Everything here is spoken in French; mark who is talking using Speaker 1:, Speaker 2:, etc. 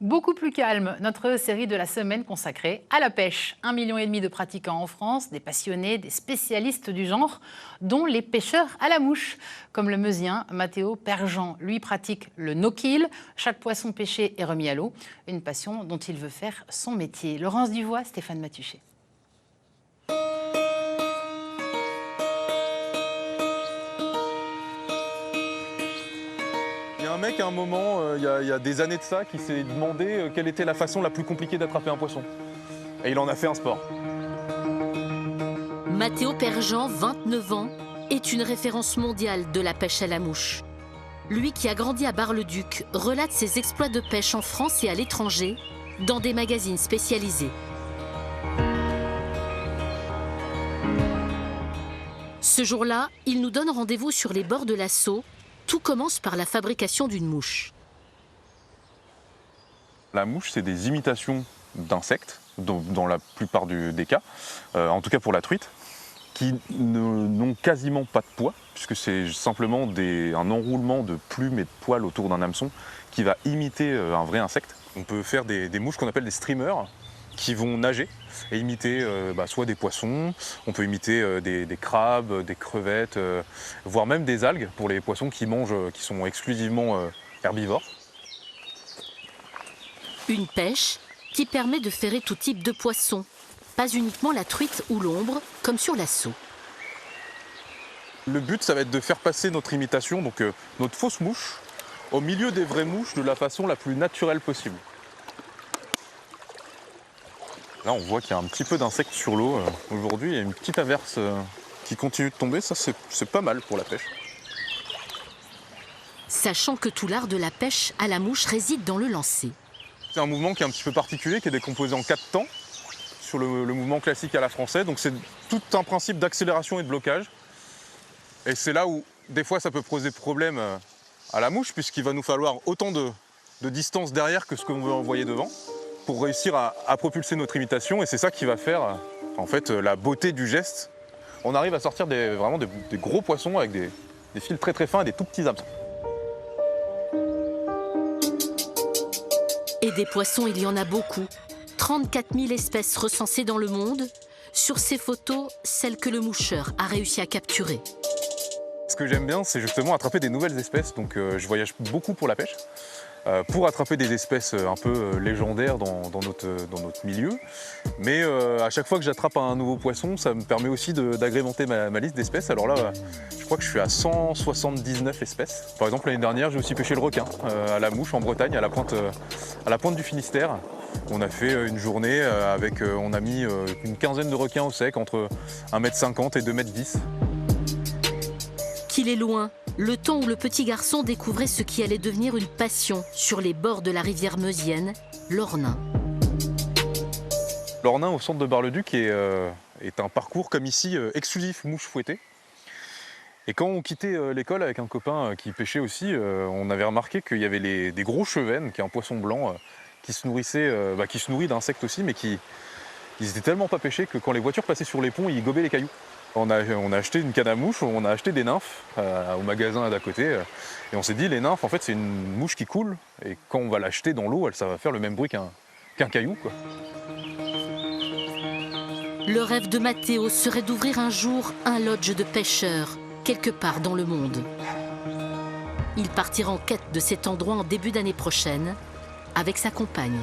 Speaker 1: Beaucoup plus calme, notre série de la semaine consacrée à la pêche. 1,5 million de pratiquants en France, des passionnés, des spécialistes du genre, dont les pêcheurs à la mouche, comme le Meusien Matteo Perjean. Lui pratique le no-kill, chaque poisson pêché est remis à l'eau, une passion dont il veut faire son métier. Laurence Duvois, Stéphane Matuchet.
Speaker 2: Il y a un mec à un moment, il y a des années de ça, qui s'est demandé quelle était la façon la plus compliquée d'attraper un poisson. Et il en a fait un sport.
Speaker 3: Matteo Perjean, 29 ans, est une référence mondiale de la pêche à la mouche. Lui qui a grandi à Bar-le-Duc relate ses exploits de pêche en France et à l'étranger dans des magazines spécialisés. Ce jour-là, il nous donne rendez-vous sur les bords de la Saulx. Tout commence par la fabrication d'une mouche.
Speaker 2: La mouche, c'est des imitations d'insectes, dans la plupart des cas, en tout cas pour la truite, qui n'ont quasiment pas de poids, puisque c'est simplement un enroulement de plumes et de poils autour d'un hameçon qui va imiter un vrai insecte. On peut faire des mouches qu'on appelle des streamers, qui vont nager et imiter soit des poissons, on peut imiter des crabes, des crevettes, voire même des algues pour les poissons qui sont exclusivement herbivores.
Speaker 3: Une pêche qui permet de ferrer tout type de poisson, pas uniquement la truite ou l'ombre, comme sur la Saulx.
Speaker 2: Le but, ça va être de faire passer notre imitation, donc notre fausse mouche, au milieu des vraies mouches de la façon la plus naturelle possible. Là, on voit qu'il y a un petit peu d'insectes sur l'eau aujourd'hui. Il y a une petite averse qui continue de tomber. Ça, c'est pas mal pour la pêche.
Speaker 3: Sachant que tout l'art de la pêche à la mouche réside dans le lancer.
Speaker 2: C'est un mouvement qui est un petit peu particulier, qui est décomposé en 4 temps, sur le mouvement classique à la française. Donc c'est tout un principe d'accélération et de blocage. Et c'est là où, des fois, ça peut poser problème à la mouche, puisqu'il va nous falloir autant de distance derrière que ce qu'on veut envoyer devant, pour réussir à propulser notre imitation, et c'est ça qui va faire en fait la beauté du geste. On arrive à sortir vraiment des gros poissons avec des fils très très fins et des tout petits hameçons.
Speaker 3: Et des poissons, il y en a beaucoup. 34 000 espèces recensées dans le monde. Sur ces photos, celles que le moucheur a réussi à capturer.
Speaker 2: Ce que j'aime bien, c'est justement attraper des nouvelles espèces. Donc je voyage beaucoup pour la pêche. Pour attraper des espèces un peu légendaires dans notre milieu. Mais à chaque fois que j'attrape un nouveau poisson, ça me permet aussi d'agrémenter ma liste d'espèces. Alors là, je crois que je suis à 179 espèces. Par exemple, l'année dernière, j'ai aussi pêché le requin à la mouche en Bretagne, à la pointe du Finistère. On a fait une journée on a mis une quinzaine de requins au sec, entre 1,50 m et 2,10 m.
Speaker 3: Qu'il est loin, le temps où le petit garçon découvrait ce qui allait devenir une passion sur les bords de la rivière meusienne, l'Ornain.
Speaker 2: L'Ornain, au centre de Bar-le-Duc, est un parcours comme ici, exclusif mouche fouettée. Et quand on quittait l'école avec un copain qui pêchait aussi, on avait remarqué qu'il y avait des gros chevennes, qui est un poisson blanc, qui se nourrit d'insectes aussi, mais ils étaient tellement pas pêchés que quand les voitures passaient sur les ponts, ils gobaient les cailloux. On a acheté une canne à mouche, on a acheté des nymphes au magasin d'à côté. Et on s'est dit, les nymphes, en fait, c'est une mouche qui coule. Et quand on va l'acheter dans l'eau, ça va faire le même bruit qu'un caillou, quoi.
Speaker 3: Le rêve de Matteo serait d'ouvrir un jour un lodge de pêcheurs, quelque part dans le monde. Il partira en quête de cet endroit en début d'année prochaine, avec sa compagne.